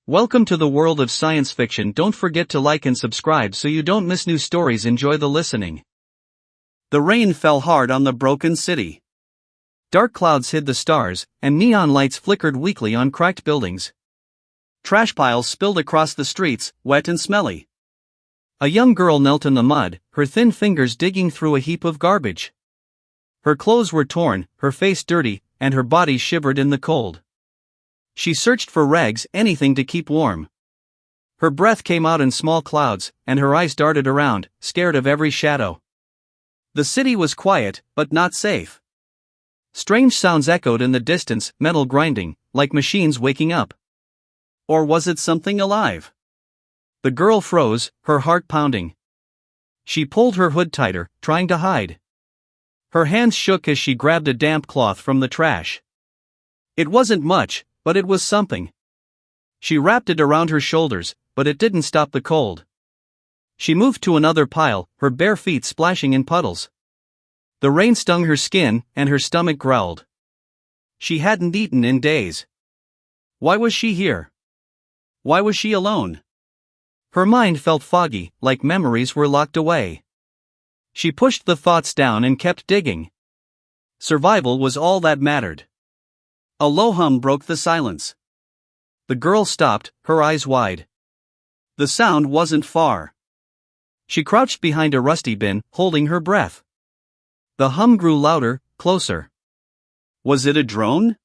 Welcome to the world of science fiction. Don't forget to like and subscribe so you don't miss new stories. Enjoy the listening. The rain fell hard on the broken city. Dark clouds hid the stars, and neon lights flickered weakly on cracked buildings. Trash piles spilled across the streets, wet and smelly. A young girl knelt in the mud, her thin fingers digging through a heap of garbage. Her clothes were torn, her face dirty, and her body shivered in the cold. She searched for rags, anything to keep warm. Her breath came out in small clouds, and her eyes darted around, scared of every shadow. The city was quiet, but not safe. Strange sounds echoed in the distance, metal grinding, like machines waking up. Or was it something alive? The girl froze, her heart pounding. She pulled her hood tighter, trying to hide. Her hands shook as she grabbed a damp cloth from the trash. It wasn't much, but it was something. She wrapped it around her shoulders, but it didn't stop the cold. She moved to another pile, her bare feet splashing in puddles. The rain stung her skin, and her stomach growled. She hadn't eaten in days. Why was she here? Why was she alone? Her mind felt foggy, like memories were locked away. She pushed the thoughts down and kept digging. Survival was all that mattered. A low hum broke the silence. The girl stopped, her eyes wide. The sound wasn't far. She crouched behind a rusty bin, holding her breath. The hum grew louder, closer. Was it a drone?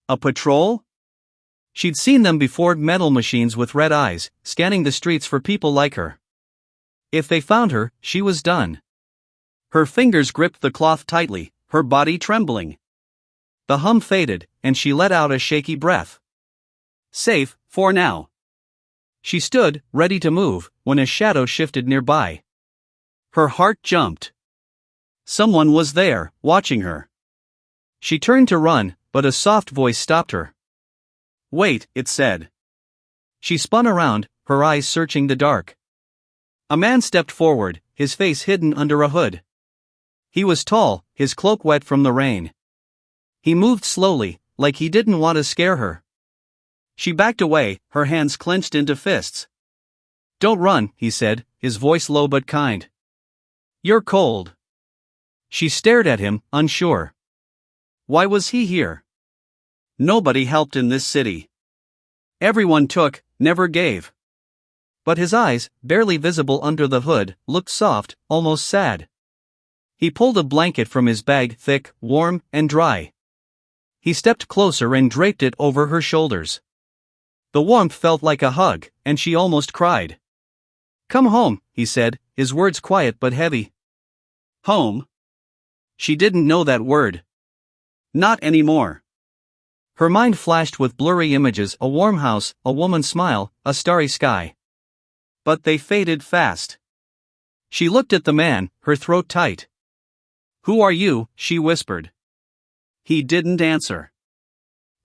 A patrol? She'd seen them before, metal machines with red eyes, scanning the streets for people like her. If they found her, she was done. Her fingers gripped the cloth tightly, her body trembling. The hum faded, and she let out a shaky breath. Safe, for now. She stood, ready to move, when a shadow shifted nearby. Her heart jumped. Someone was there, watching her. She turned to run, but a soft voice stopped her. Wait, it said. She spun around, her eyes searching the dark. A man stepped forward, his face hidden under a hood. He was tall, his cloak wet from the rain. He moved slowly, like he didn't want to scare her. She backed away, her hands clenched into fists. Don't run, he said, his voice low but kind. You're cold. She stared at him, unsure. Why was he here? Nobody helped in this city. Everyone took, never gave. But his eyes, barely visible under the hood, looked soft, almost sad. He pulled a blanket from his bag, thick, warm, and dry. He stepped closer and draped it over her shoulders. The warmth felt like a hug, and she almost cried. Come home, he said, his words quiet but heavy. Home? She didn't know that word. Not anymore. Her mind flashed with blurry images, a warm house, a woman's smile, a starry sky. But they faded fast. She looked at the man, her throat tight. Who are you? She whispered. He didn't answer.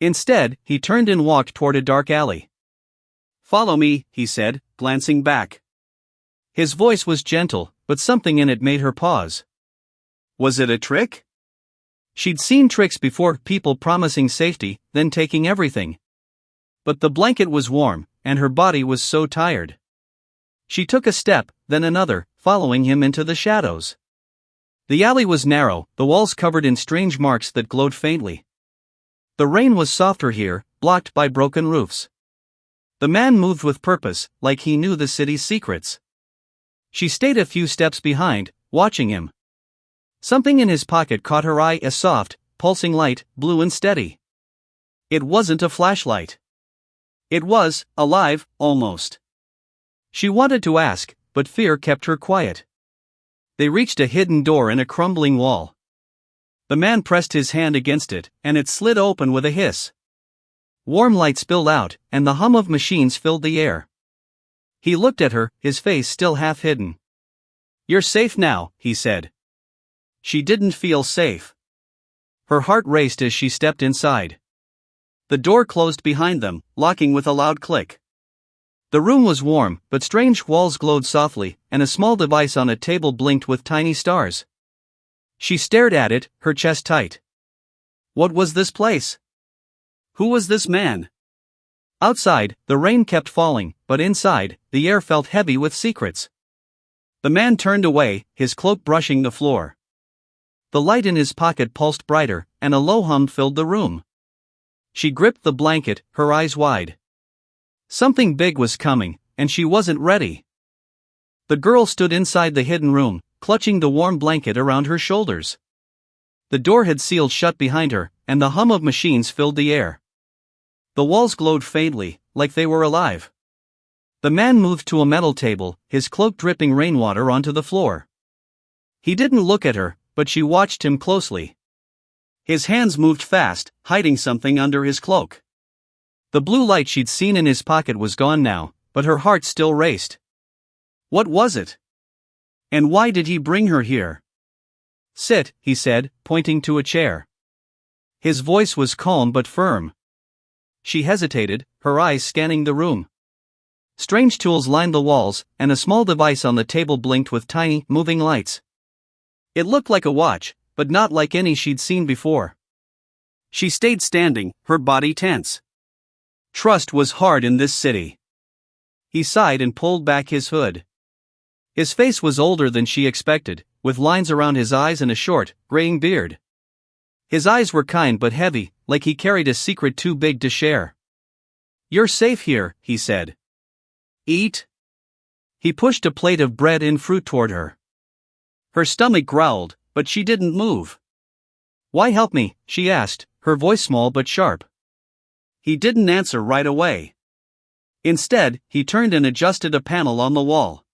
Instead, he turned and walked toward a dark alley. Follow me, he said, glancing back. His voice was gentle, but something in it made her pause. Was it a trick? She'd seen tricks before, people promising safety, then taking everything. But the blanket was warm, and her body was so tired. She took a step, then another, following him into the shadows. The alley was narrow, the walls covered in strange marks that glowed faintly. The rain was softer here, blocked by broken roofs. The man moved with purpose, like he knew the city's secrets. She stayed a few steps behind, watching him. Something in his pocket caught her eye, a soft, pulsing light, blue and steady. It wasn't a flashlight. It was, alive, almost. She wanted to ask, but fear kept her quiet. They reached a hidden door in a crumbling wall. The man pressed his hand against it, and it slid open with a hiss. Warm light spilled out, and the hum of machines filled the air. He looked at her, his face still half hidden. You're safe now, he said. She didn't feel safe. Her heart raced as she stepped inside. The door closed behind them, locking with a loud click. The room was warm, but strange walls glowed softly, and a small device on a table blinked with tiny stars. She stared at it, her chest tight. What was this place? Who was this man? Outside, the rain kept falling, but inside, the air felt heavy with secrets. The man turned away, his cloak brushing the floor. The light in his pocket pulsed brighter, and a low hum filled the room. She gripped the blanket, her eyes wide. Something big was coming, and she wasn't ready. The girl stood inside the hidden room, clutching the warm blanket around her shoulders. The door had sealed shut behind her, and the hum of machines filled the air. The walls glowed faintly, like they were alive. The man moved to a metal table, his cloak dripping rainwater onto the floor. He didn't look at her, but she watched him closely. His hands moved fast, hiding something under his cloak. The blue light she'd seen in his pocket was gone now, but her heart still raced. What was it? And why did he bring her here? Sit, he said, pointing to a chair. His voice was calm but firm. She hesitated, her eyes scanning the room. Strange tools lined the walls, and a small device on the table blinked with tiny, moving lights. It looked like a watch, but not like any she'd seen before. She stayed standing, her body tense. Trust was hard in this city. He sighed and pulled back his hood. His face was older than she expected, with lines around his eyes and a short, graying beard. His eyes were kind but heavy, like he carried a secret too big to share. You're safe here, he said. Eat? He pushed a plate of bread and fruit toward her. Her stomach growled, but she didn't move. Why help me? She asked, her voice small but sharp. He didn't answer right away. Instead, he turned and adjusted a panel on the wall.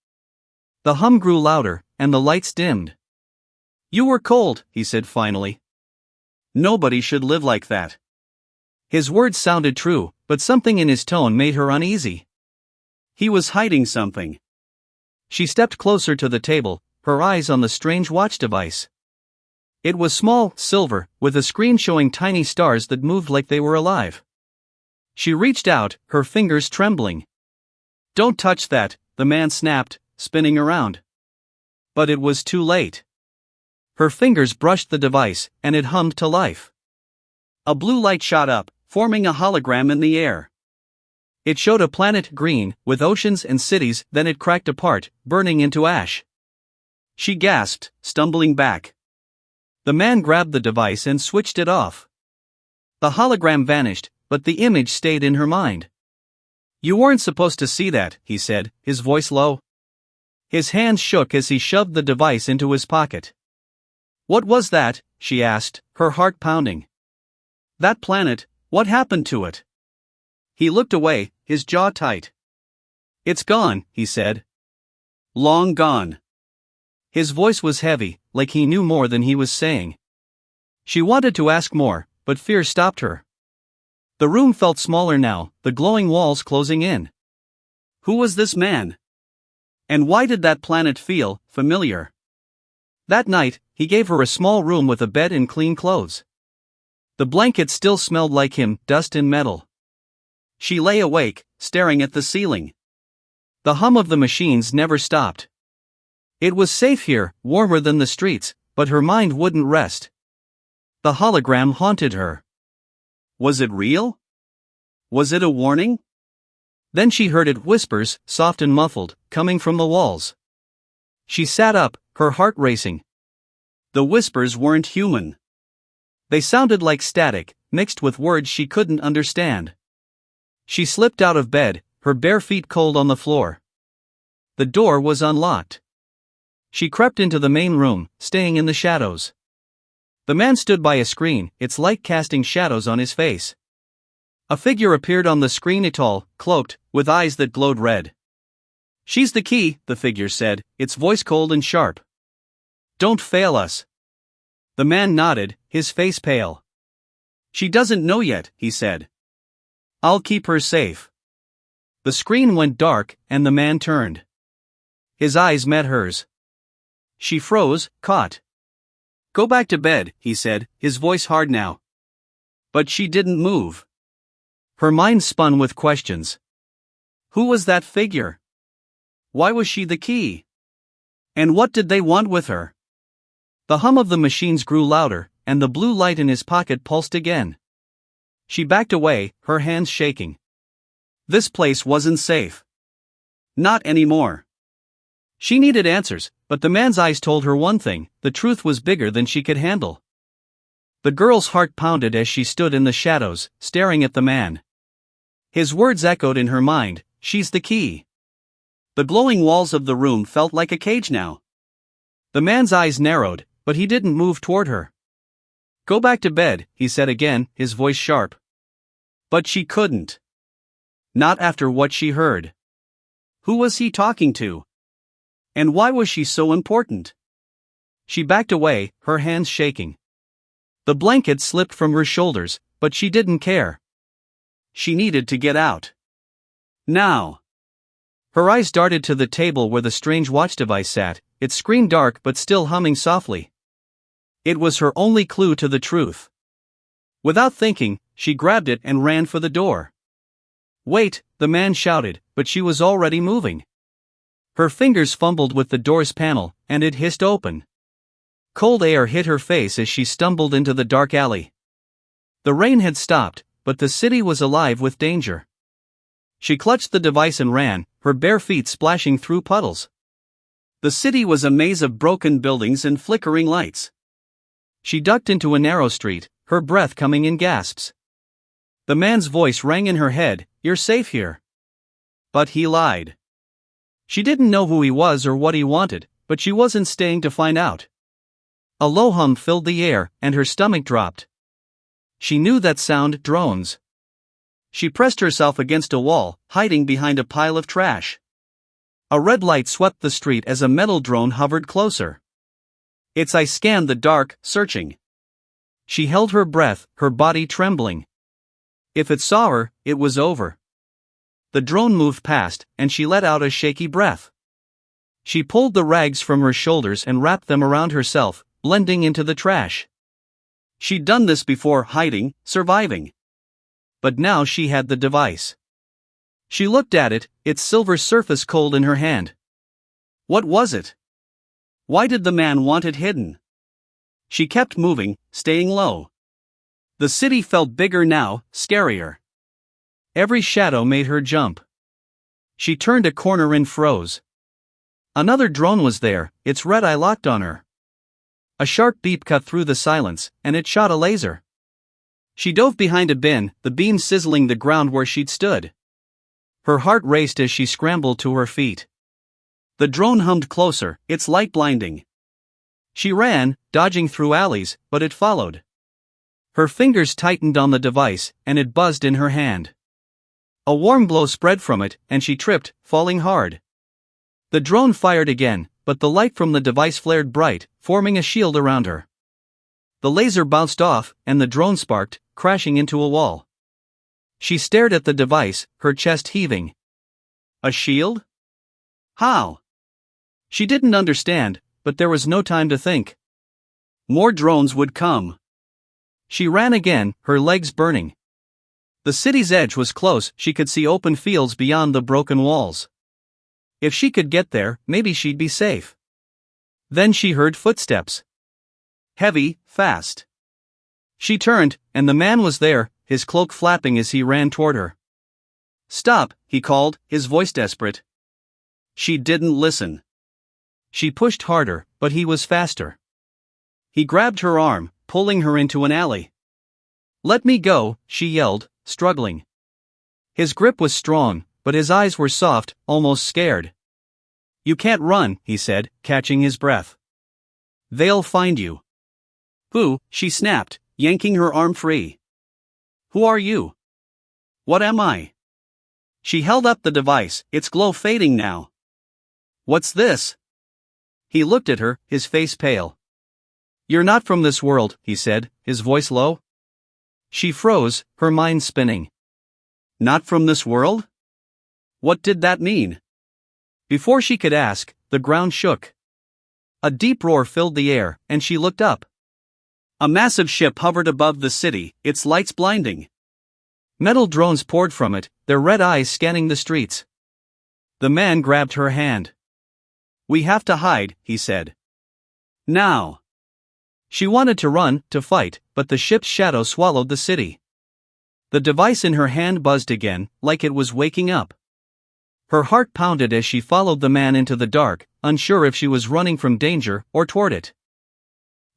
The hum grew louder, and the lights dimmed. You were cold, he said finally. Nobody should live like that. His words sounded true, but something in his tone made her uneasy. He was hiding something. She stepped closer to the table, her eyes on the strange watch device. It was small, silver, with a screen showing tiny stars that moved like they were alive. She reached out, her fingers trembling. Don't touch that, the man snapped, spinning around. But it was too late. Her fingers brushed the device, and it hummed to life. A blue light shot up, forming a hologram in the air. It showed a planet green, with oceans and cities, then it cracked apart, burning into ash. She gasped, stumbling back. The man grabbed the device and switched it off. The hologram vanished, but the image stayed in her mind. You weren't supposed to see that, he said, his voice low. His hands shook as he shoved the device into his pocket. What was that? She asked, her heart pounding. That planet, what happened to it? He looked away, his jaw tight. It's gone, he said. Long gone. His voice was heavy, like he knew more than he was saying. She wanted to ask more, but fear stopped her. The room felt smaller now, the glowing walls closing in. Who was this man? And why did that planet feel familiar? That night, he gave her a small room with a bed and clean clothes. The blanket still smelled like him, dust and metal. She lay awake, staring at the ceiling. The hum of the machines never stopped. It was safe here, warmer than the streets, but her mind wouldn't rest. The hologram haunted her. Was it real? Was it a warning? Then she heard it whispers, soft and muffled, coming from the walls. She sat up, her heart racing. The whispers weren't human. They sounded like static, mixed with words she couldn't understand. She slipped out of bed, her bare feet cold on the floor. The door was unlocked. She crept into the main room, staying in the shadows. The man stood by a screen, its light casting shadows on his face. A figure appeared on the screen, tall, cloaked, with eyes that glowed red. She's the key, the figure said, its voice cold and sharp. Don't fail us. The man nodded, his face pale. She doesn't know yet, he said. I'll keep her safe. The screen went dark, and the man turned. His eyes met hers. She froze, caught. Go back to bed, he said, his voice hard now. But she didn't move. Her mind spun with questions. Who was that figure? Why was she the key? And what did they want with her? The hum of the machines grew louder, and the blue light in his pocket pulsed again. She backed away, her hands shaking. This place wasn't safe. Not anymore. She needed answers, but the man's eyes told her one thing: the truth was bigger than she could handle. The girl's heart pounded as she stood in the shadows, staring at the man. His words echoed in her mind: she's the key. The glowing walls of the room felt like a cage now. The man's eyes narrowed, but he didn't move toward her. Go back to bed, he said again, his voice sharp. But she couldn't. Not after what she heard. Who was he talking to? And why was she so important? She backed away, her hands shaking. The blanket slipped from her shoulders, but she didn't care. She needed to get out. Now. Her eyes darted to the table where the strange watch device sat, its screen dark but still humming softly. It was her only clue to the truth. Without thinking, she grabbed it and ran for the door. Wait, the man shouted, but she was already moving. Her fingers fumbled with the door's panel, and it hissed open. Cold air hit her face as she stumbled into the dark alley. The rain had stopped, but the city was alive with danger. She clutched the device and ran, her bare feet splashing through puddles. The city was a maze of broken buildings and flickering lights. She ducked into a narrow street, her breath coming in gasps. The man's voice rang in her head: "You're safe here." But he lied. She didn't know who he was or what he wanted, but she wasn't staying to find out. A low hum filled the air, and her stomach dropped. She knew that sound: drones. She pressed herself against a wall, hiding behind a pile of trash. A red light swept the street as a metal drone hovered closer. Its eyes scanned the dark, searching. She held her breath, her body trembling. If it saw her, it was over. The drone moved past, and she let out a shaky breath. She pulled the rags from her shoulders and wrapped them around herself, blending into the trash. She'd done this before: hiding, surviving. But now she had the device. She looked at it, its silver surface cold in her hand. What was it? Why did the man want it hidden? She kept moving, staying low. The city felt bigger now, scarier. Every shadow made her jump. She turned a corner and froze. Another drone was there, its red eye locked on her. A sharp beep cut through the silence, and it shot a laser. She dove behind a bin, the beam sizzling the ground where she'd stood. Her heart raced as she scrambled to her feet. The drone hummed closer, its light blinding. She ran, dodging through alleys, but it followed. Her fingers tightened on the device, and it buzzed in her hand. A warm glow spread from it, and she tripped, falling hard. The drone fired again, but the light from the device flared bright, forming a shield around her. The laser bounced off, and the drone sparked, crashing into a wall. She stared at the device, her chest heaving. A shield? How? She didn't understand, but there was no time to think. More drones would come. She ran again, her legs burning. The city's edge was close, she could see open fields beyond the broken walls. If she could get there, maybe she'd be safe. Then she heard footsteps. Heavy, fast. She turned, and the man was there, his cloak flapping as he ran toward her. "Stop," he called, his voice desperate. She didn't listen. She pushed harder, but he was faster. He grabbed her arm, pulling her into an alley. "Let me go," she yelled, struggling. His grip was strong, but his eyes were soft, almost scared. "You can't run," he said, catching his breath. "They'll find you." "Who?" she snapped, yanking her arm free. "Who are you?" "What am I?" She held up the device, its glow fading now. "What's this?" He looked at her, his face pale. "You're not from this world," he said, his voice low. She froze, her mind spinning. Not from this world? What did that mean? Before she could ask, the ground shook. A deep roar filled the air, and she looked up. A massive ship hovered above the city, its lights blinding. Metal drones poured from it, their red eyes scanning the streets. The man grabbed her hand. "We have to hide," he said. "Now." She wanted to run, to fight, but the ship's shadow swallowed the city. The device in her hand buzzed again, like it was waking up. Her heart pounded as she followed the man into the dark, unsure if she was running from danger or toward it.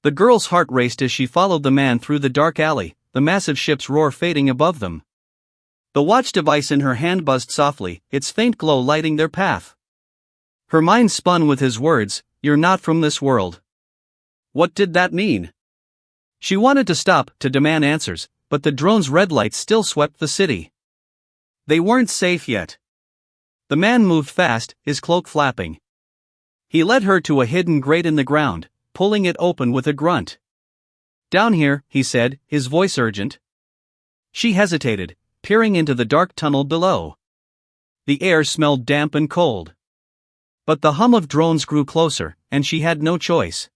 The girl's heart raced as she followed the man through the dark alley, the massive ship's roar fading above them. The watch device in her hand buzzed softly, its faint glow lighting their path. Her mind spun with his words, "You're not from this world." What did that mean? She wanted to stop, to demand answers, but the drone's red lights still swept the city. They weren't safe yet. The man moved fast, his cloak flapping. He led her to a hidden grate in the ground, pulling it open with a grunt. "Down here," he said, his voice urgent. She hesitated, peering into the dark tunnel below. The air smelled damp and cold. But the hum of drones grew closer, and she had no choice.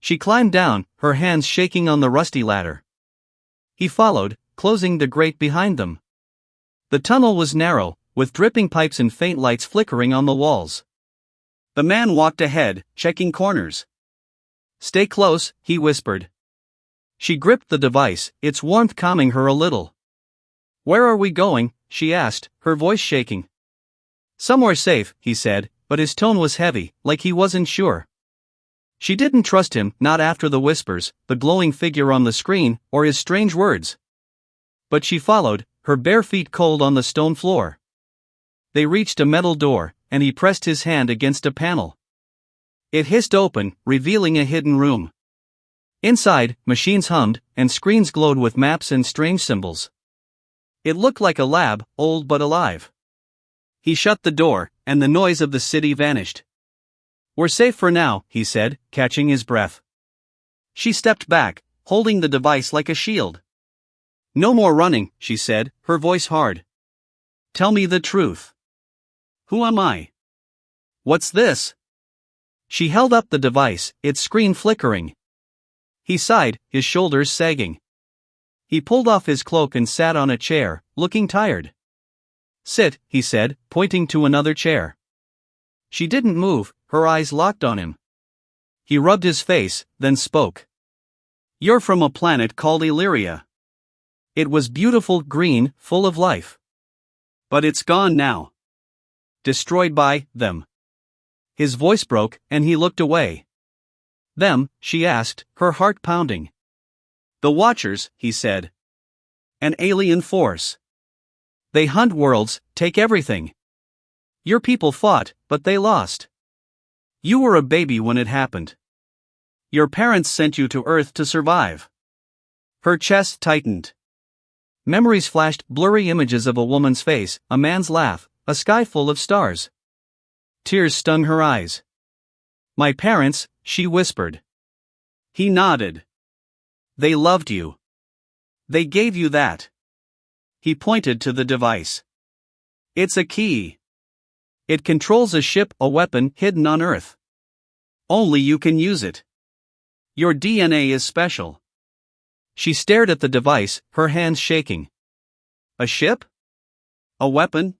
She climbed down, her hands shaking on the rusty ladder. He followed, closing the grate behind them. The tunnel was narrow, with dripping pipes and faint lights flickering on the walls. The man walked ahead, checking corners. "Stay close," he whispered. She gripped the device, its warmth calming her a little. "Where are we going?" she asked, her voice shaking. "Somewhere safe," he said, but his tone was heavy, like he wasn't sure. She didn't trust him, not after the whispers, the glowing figure on the screen, or his strange words. But she followed, her bare feet cold on the stone floor. They reached a metal door, and he pressed his hand against a panel. It hissed open, revealing a hidden room. Inside, machines hummed, and screens glowed with maps and strange symbols. It looked like a lab, old but alive. He shut the door, and the noise of the city vanished. "We're safe for now," he said, catching his breath. She stepped back, holding the device like a shield. "No more running," she said, her voice hard. "Tell me the truth. Who am I? What's this?" She held up the device, its screen flickering. He sighed, his shoulders sagging. He pulled off his cloak and sat on a chair, looking tired. "Sit," he said, pointing to another chair. She didn't move, her eyes locked on him. He rubbed his face, then spoke. "You're from a planet called Illyria. It was beautiful, green, full of life. But it's gone now. Destroyed by them." His voice broke, and he looked away. "Them?" she asked, her heart pounding. "The Watchers," he said. "An alien force. They hunt worlds, take everything. Your people fought, but they lost. You were a baby when it happened. Your parents sent you to Earth to survive." Her chest tightened. Memories flashed, blurry images of a woman's face, a man's laugh, a sky full of stars. Tears stung her eyes. "My parents," she whispered. He nodded. "They loved you. They gave you that." He pointed to the device. "It's a key. It controls a ship, a weapon hidden on Earth. Only you can use it. Your DNA is special." She stared at the device, her hands shaking. A ship? A weapon?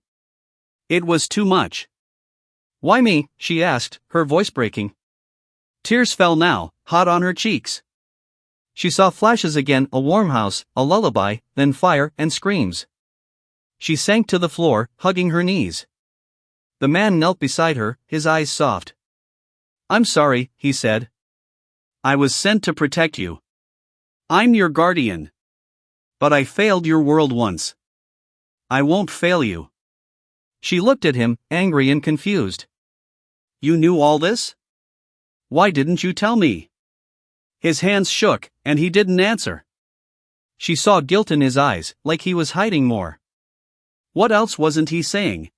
It was too much. "Why me?" she asked, her voice breaking. Tears fell now, hot on her cheeks. She saw flashes again, a warm house, a lullaby, then fire and screams. She sank to the floor, hugging her knees. The man knelt beside her, his eyes soft. "I'm sorry," he said. "I was sent to protect you. I'm your guardian. But I failed your world once. I won't fail you." She looked at him, angry and confused. "You knew all this? Why didn't you tell me?" His hands shook, and he didn't answer. She saw guilt in his eyes, like he was hiding more. What else wasn't he saying?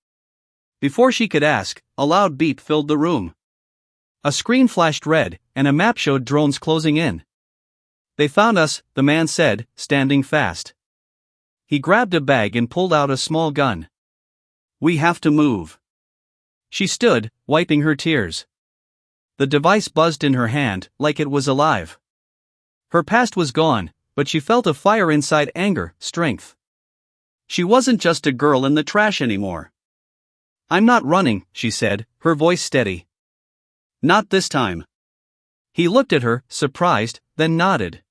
Before she could ask, a loud beep filled the room. A screen flashed red, and a map showed drones closing in. "They found us," the man said, standing fast. He grabbed a bag and pulled out a small gun. "We have to move." She stood, wiping her tears. The device buzzed in her hand, like it was alive. Her past was gone, but she felt a fire inside, anger, strength. She wasn't just a girl in the trash anymore. "I'm not running," she said, her voice steady. "Not this time." He looked at her, surprised, then nodded.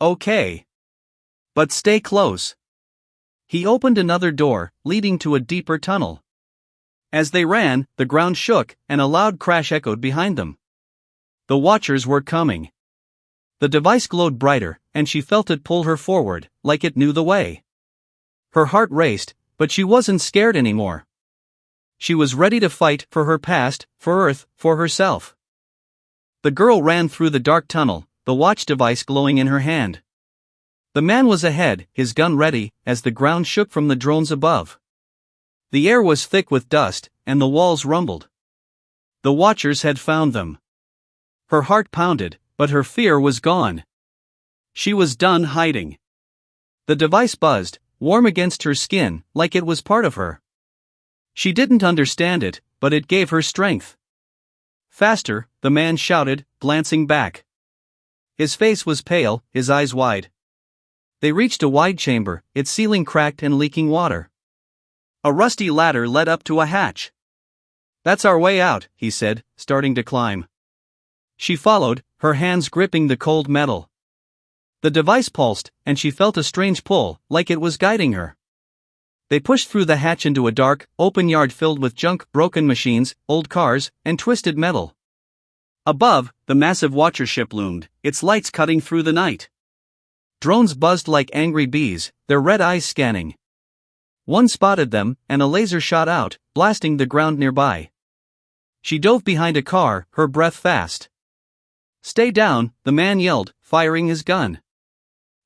"Okay. But stay close. He opened another door, leading to a deeper tunnel. As they ran, the ground shook, and a loud crash echoed behind them. The Watchers were coming. The device glowed brighter, and she felt it pull her forward, like it knew the way. Her heart raced, but she wasn't scared anymore. She was ready to fight for her past, for Earth, for herself. The girl ran through the dark tunnel, the watch device glowing in her hand. The man was ahead, his gun ready, as the ground shook from the drones above. The air was thick with dust, and the walls rumbled. The Watchers had found them. Her heart pounded, but her fear was gone. She was done hiding. The device buzzed, warm against her skin, like it was part of her. She didn't understand it, but it gave her strength. Faster, the man shouted, glancing back. His face was pale, his eyes wide. They reached a wide chamber, its ceiling cracked and leaking water. A rusty ladder led up to a hatch. "That's our way out," he said, starting to climb. She followed, her hands gripping the cold metal. The device pulsed, and she felt a strange pull, like it was guiding her. They pushed through the hatch into a dark, open yard filled with junk, broken machines, old cars, and twisted metal. Above, the massive Watcher ship loomed, its lights cutting through the night. Drones buzzed like angry bees, their red eyes scanning. One spotted them, and a laser shot out, blasting the ground nearby. She dove behind a car, her breath fast. "Stay down," the man yelled, firing his gun.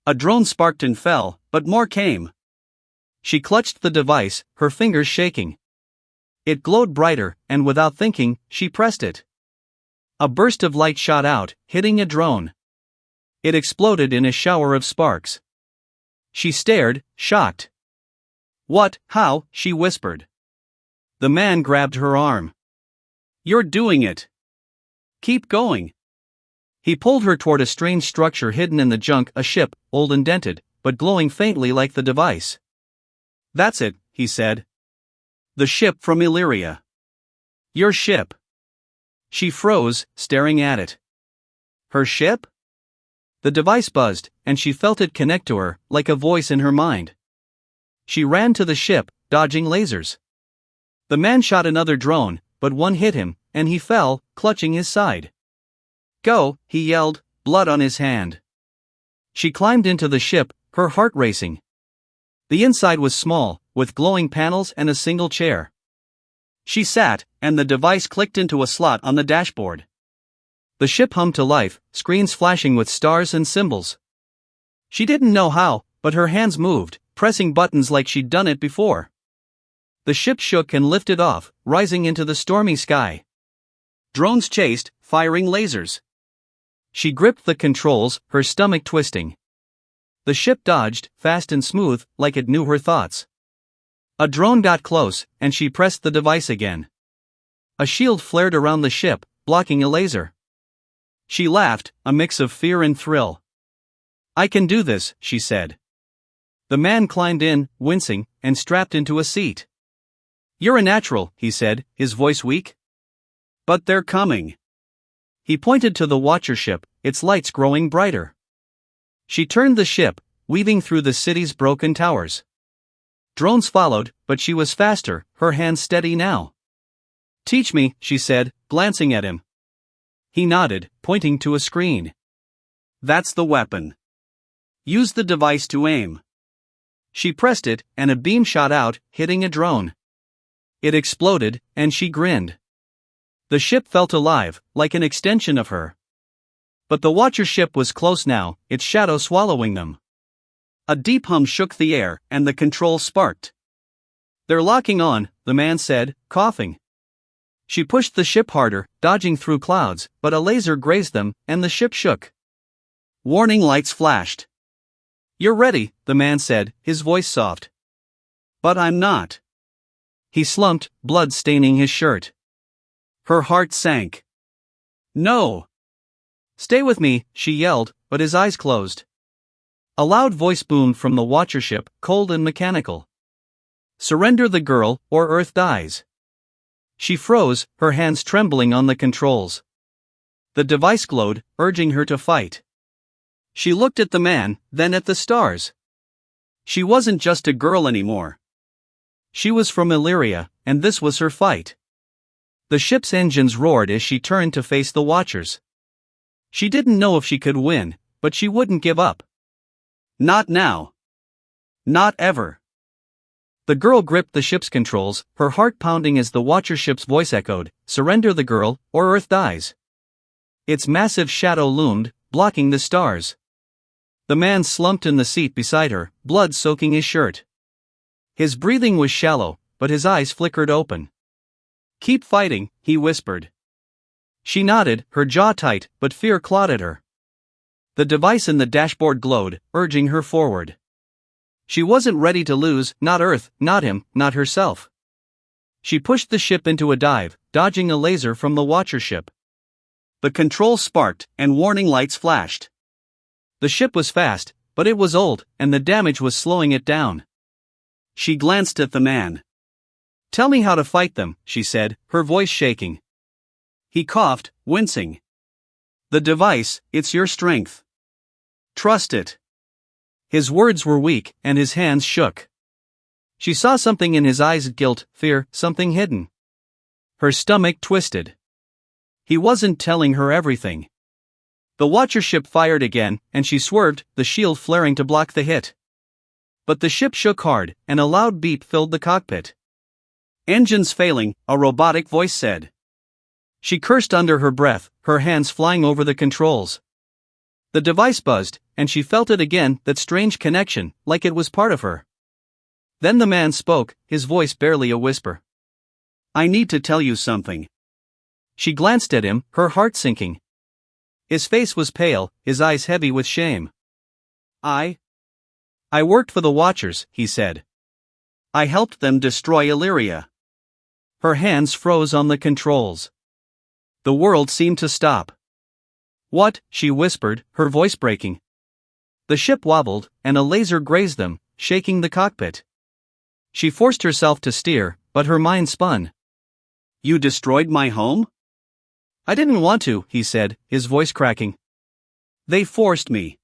A drone sparked and fell, but more came. She clutched the device, her fingers shaking. It glowed brighter, and without thinking, she pressed it. A burst of light shot out, hitting a drone. It exploded in a shower of sparks. She stared, shocked. "What, how?" she whispered. The man grabbed her arm. "You're doing it. Keep going." He pulled her toward a strange structure hidden in the junk, a ship, old and dented, but glowing faintly like the device. "That's it," he said. "The ship from Illyria. Your ship." She froze, staring at it. Her ship? The device buzzed, and she felt it connect to her, like a voice in her mind. She ran to the ship, dodging lasers. The man shot another drone, but one hit him, and he fell, clutching his side. "Go," he yelled, blood on his hand. She climbed into the ship, her heart racing. The inside was small, with glowing panels and a single chair. She sat, and the device clicked into a slot on the dashboard. The ship hummed to life, screens flashing with stars and symbols. She didn't know how, but her hands moved, pressing buttons like she'd done it before. The ship shook and lifted off, rising into the stormy sky. Drones chased, firing lasers. She gripped the controls, her stomach twisting. The ship dodged, fast and smooth, like it knew her thoughts. A drone got close, and she pressed the device again. A shield flared around the ship, blocking a laser. She laughed, a mix of fear and thrill. "I can do this," she said. The man climbed in, wincing, and strapped into a seat. "You're a natural," he said, his voice weak. "But they're coming." He pointed to the Watcher ship, its lights growing brighter. She turned the ship, weaving through the city's broken towers. Drones followed, but she was faster, her hands steady now. "Teach me," she said, glancing at him. He nodded, pointing to a screen. "That's the weapon. Use the device to aim." She pressed it, and a beam shot out, hitting a drone. It exploded, and she grinned. The ship felt alive, like an extension of her. But the Watcher ship was close now, its shadow swallowing them. A deep hum shook the air, and the controls sparked. "They're locking on," the man said, coughing. She pushed the ship harder, dodging through clouds, but a laser grazed them, and the ship shook. Warning lights flashed. "You're ready," the man said, his voice soft. "But I'm not." He slumped, blood staining his shirt. Her heart sank. "No." "Stay with me," she yelled, but his eyes closed. A loud voice boomed from the Watcher ship, cold and mechanical. "Surrender the girl, or Earth dies." She froze, her hands trembling on the controls. The device glowed, urging her to fight. She looked at the man, then at the stars. She wasn't just a girl anymore. She was from Illyria, and this was her fight. The ship's engines roared as she turned to face the Watchers. She didn't know if she could win, but she wouldn't give up. Not now. Not ever. The girl gripped the ship's controls, her heart pounding as the Watcher ship's voice echoed, "Surrender the girl, or Earth dies." Its massive shadow loomed, blocking the stars. The man slumped in the seat beside her, blood soaking his shirt. His breathing was shallow, but his eyes flickered open. "Keep fighting," he whispered. She nodded, her jaw tight, but fear clawed at her. The device in the dashboard glowed, urging her forward. She wasn't ready to lose, not Earth, not him, not herself. She pushed the ship into a dive, dodging a laser from the Watcher ship. The controls sparked, and warning lights flashed. The ship was fast, but it was old, and the damage was slowing it down. She glanced at the man. "Tell me how to fight them," she said, her voice shaking. He coughed, wincing. "The device, it's your strength. Trust it." His words were weak, and his hands shook. She saw something in his eyes: guilt, fear, something hidden. Her stomach twisted. He wasn't telling her everything. The Watcher ship fired again, and she swerved, the shield flaring to block the hit. But the ship shook hard, and a loud beep filled the cockpit. "Engines failing," a robotic voice said. She cursed under her breath, her hands flying over the controls. The device buzzed, and she felt it again, that strange connection, like it was part of her. Then the man spoke, his voice barely a whisper. "I need to tell you something." She glanced at him, her heart sinking. His face was pale, his eyes heavy with shame. I worked for the Watchers," he said. "I helped them destroy Illyria." Her hands froze on the controls. The world seemed to stop. "What?" she whispered, her voice breaking. The ship wobbled, and a laser grazed them, shaking the cockpit. She forced herself to steer, but her mind spun. "You destroyed my home?" "I didn't want to," he said, his voice cracking. "They forced me.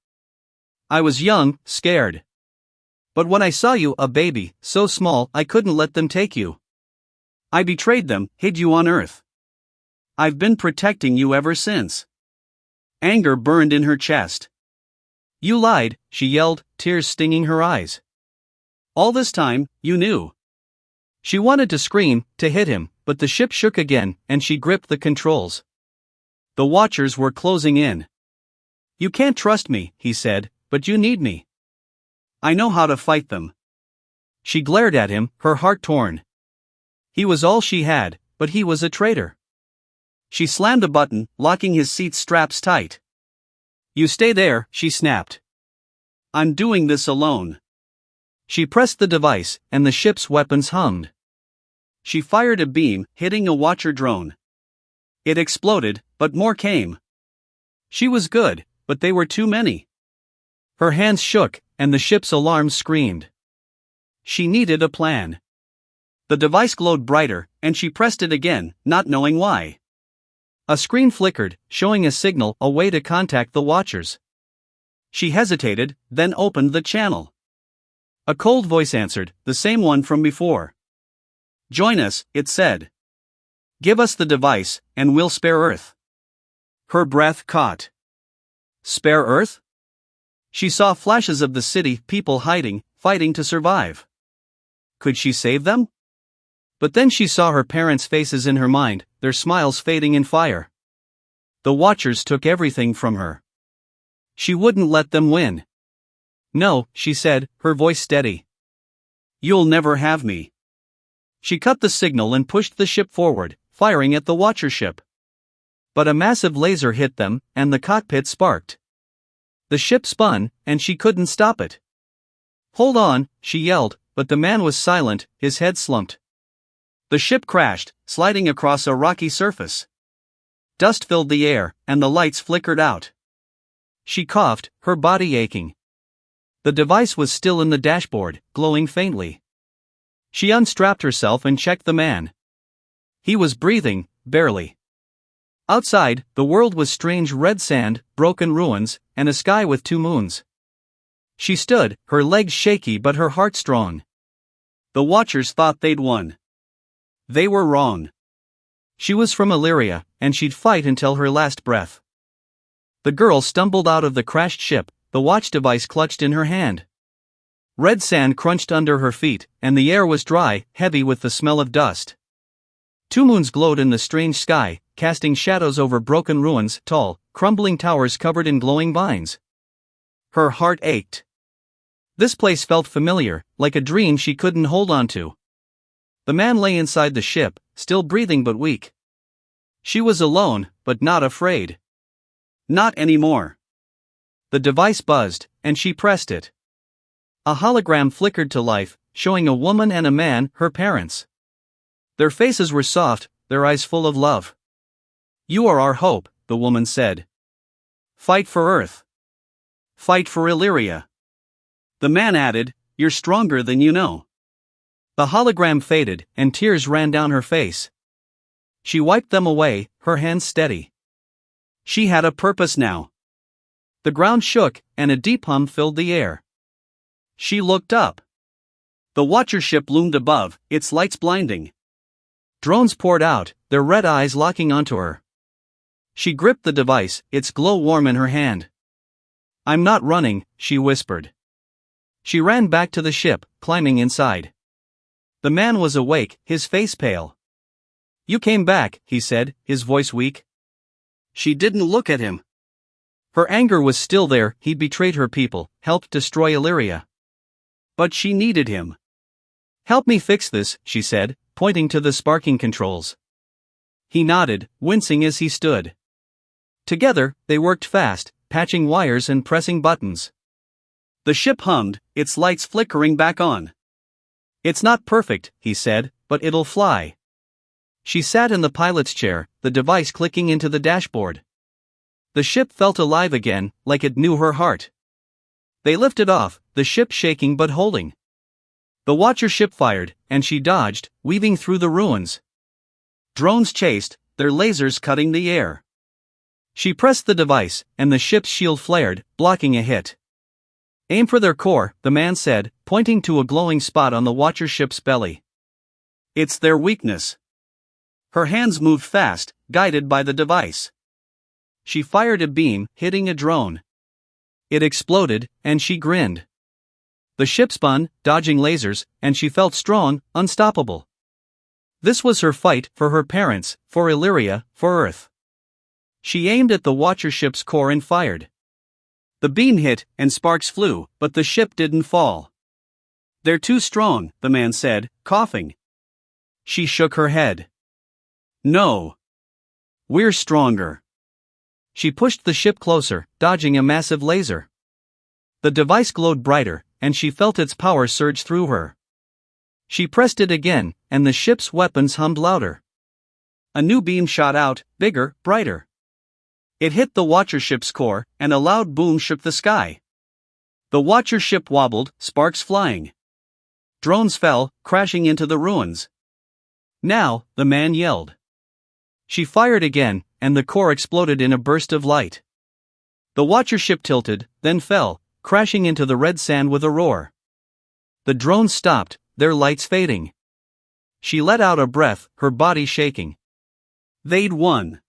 I was young, scared. But when I saw you, a baby, so small, I couldn't let them take you. I betrayed them, hid you on Earth. I've been protecting you ever since." Anger burned in her chest. "You lied," she yelled, tears stinging her eyes. "All this time, you knew." She wanted to scream, to hit him, but the ship shook again, and she gripped the controls. The Watchers were closing in. "You can't trust me," he said, "but you need me. I know how to fight them." She glared at him, her heart torn. He was all she had, but he was a traitor. She slammed a button, locking his seat straps tight. "You stay there," she snapped. "I'm doing this alone." She pressed the device, and the ship's weapons hummed. She fired a beam, hitting a Watcher drone. It exploded, but more came. She was good, but they were too many. Her hands shook, and the ship's alarms screamed. She needed a plan. The device glowed brighter, and she pressed it again, not knowing why. A screen flickered, showing a signal, a way to contact the Watchers. She hesitated, then opened the channel. A cold voice answered, the same one from before. "Join us," it said. "Give us the device, and we'll spare Earth." Her breath caught. Spare Earth? She saw flashes of the city, people hiding, fighting to survive. Could she save them? But then she saw her parents' faces in her mind, their smiles fading in fire. The Watchers took everything from her. She wouldn't let them win. "No," she said, her voice steady. "You'll never have me." She cut the signal and pushed the ship forward, firing at the Watcher ship. But a massive laser hit them, and the cockpit sparked. The ship spun, and she couldn't stop it. "Hold on," she yelled, but the man was silent, his head slumped. The ship crashed, sliding across a rocky surface. Dust filled the air, and the lights flickered out. She coughed, her body aching. The device was still in the dashboard, glowing faintly. She unstrapped herself and checked the man. He was breathing, barely. Outside, the world was strange red sand, broken ruins, and a sky with two moons. She stood, her legs shaky but her heart strong. The Watchers thought they'd won. They were wrong. She was from Illyria, and she'd fight until her last breath. The girl stumbled out of the crashed ship, the watch device clutched in her hand. Red sand crunched under her feet, and the air was dry, heavy with the smell of dust. Two moons glowed in the strange sky, casting shadows over broken ruins, tall, crumbling towers covered in glowing vines. Her heart ached. This place felt familiar, like a dream she couldn't hold on to. The man lay inside the ship, still breathing but weak. She was alone, but not afraid. Not anymore. The device buzzed, and she pressed it. A hologram flickered to life, showing a woman and a man, her parents. Their faces were soft, their eyes full of love. "You are our hope," the woman said. "Fight for Earth. Fight for Illyria." The man added, "You're stronger than you know." The hologram faded, and tears ran down her face. She wiped them away, her hands steady. She had a purpose now. The ground shook, and a deep hum filled the air. She looked up. The Watcher ship loomed above, its lights blinding. Drones poured out, their red eyes locking onto her. She gripped the device, its glow warm in her hand. "I'm not running," she whispered. She ran back to the ship, climbing inside. The man was awake, his face pale. "You came back," he said, his voice weak. She didn't look at him. Her anger was still there, he'd betrayed her people, helped destroy Illyria. But she needed him. "Help me fix this," she said, pointing to the sparking controls. He nodded, wincing as he stood. Together, they worked fast, patching wires and pressing buttons. The ship hummed, its lights flickering back on. "It's not perfect," he said, "but it'll fly." She sat in the pilot's chair, the device clicking into the dashboard. The ship felt alive again, like it knew her heart. They lifted off, the ship shaking but holding. The Watcher ship fired, and she dodged, weaving through the ruins. Drones chased, their lasers cutting the air. She pressed the device, and the ship's shield flared, blocking a hit. "Aim for their core," the man said, pointing to a glowing spot on the Watcher ship's belly. "It's their weakness." Her hands moved fast, guided by the device. She fired a beam, hitting a drone. It exploded, and she grinned. The ship spun, dodging lasers, and she felt strong, unstoppable. This was her fight, for her parents, for Illyria, for Earth. She aimed at the Watcher ship's core and fired. The beam hit, and sparks flew, but the ship didn't fall. "They're too strong," the man said, coughing. She shook her head. "No. We're stronger." She pushed the ship closer, dodging a massive laser. The device glowed brighter, and she felt its power surge through her. She pressed it again, and the ship's weapons hummed louder. A new beam shot out, bigger, brighter. It hit the Watcher ship's core, and a loud boom shook the sky. The Watcher ship wobbled, sparks flying. Drones fell, crashing into the ruins. "Now," the man yelled. She fired again, and the core exploded in a burst of light. The Watcher ship tilted, then fell, crashing into the red sand with a roar. The drones stopped, their lights fading. She let out a breath, her body shaking. They'd won.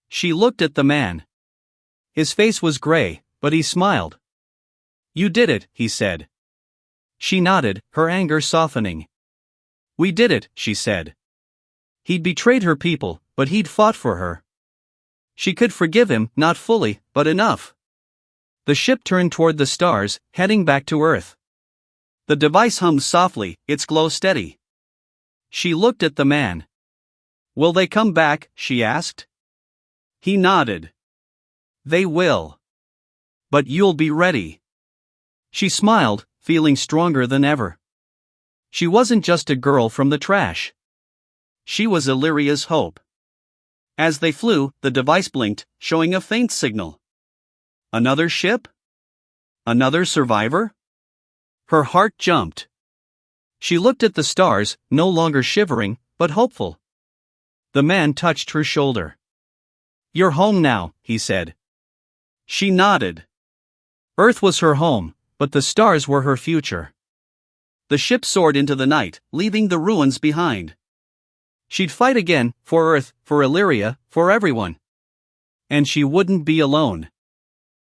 She looked at the man. His face was gray, but he smiled. "You did it," he said. She nodded, her anger softening. "We did it," she said. He'd betrayed her people, but he'd fought for her. She could forgive him, not fully, but enough. The ship turned toward the stars, heading back to Earth. The device hummed softly, its glow steady. She looked at the man. "Will they come back?" she asked. He nodded. "They will. But you'll be ready." She smiled, feeling stronger than ever. She wasn't just a girl from the trash. She was Illyria's hope. As they flew, the device blinked, showing a faint signal. Another ship? Another survivor? Her heart jumped. She looked at the stars, no longer shivering, but hopeful. The man touched her shoulder. "You're home now," he said. She nodded. Earth was her home, But the stars were her future. The ship soared into the night, leaving the ruins behind. She'd fight again, for Earth, for Illyria, for everyone. And she wouldn't be alone.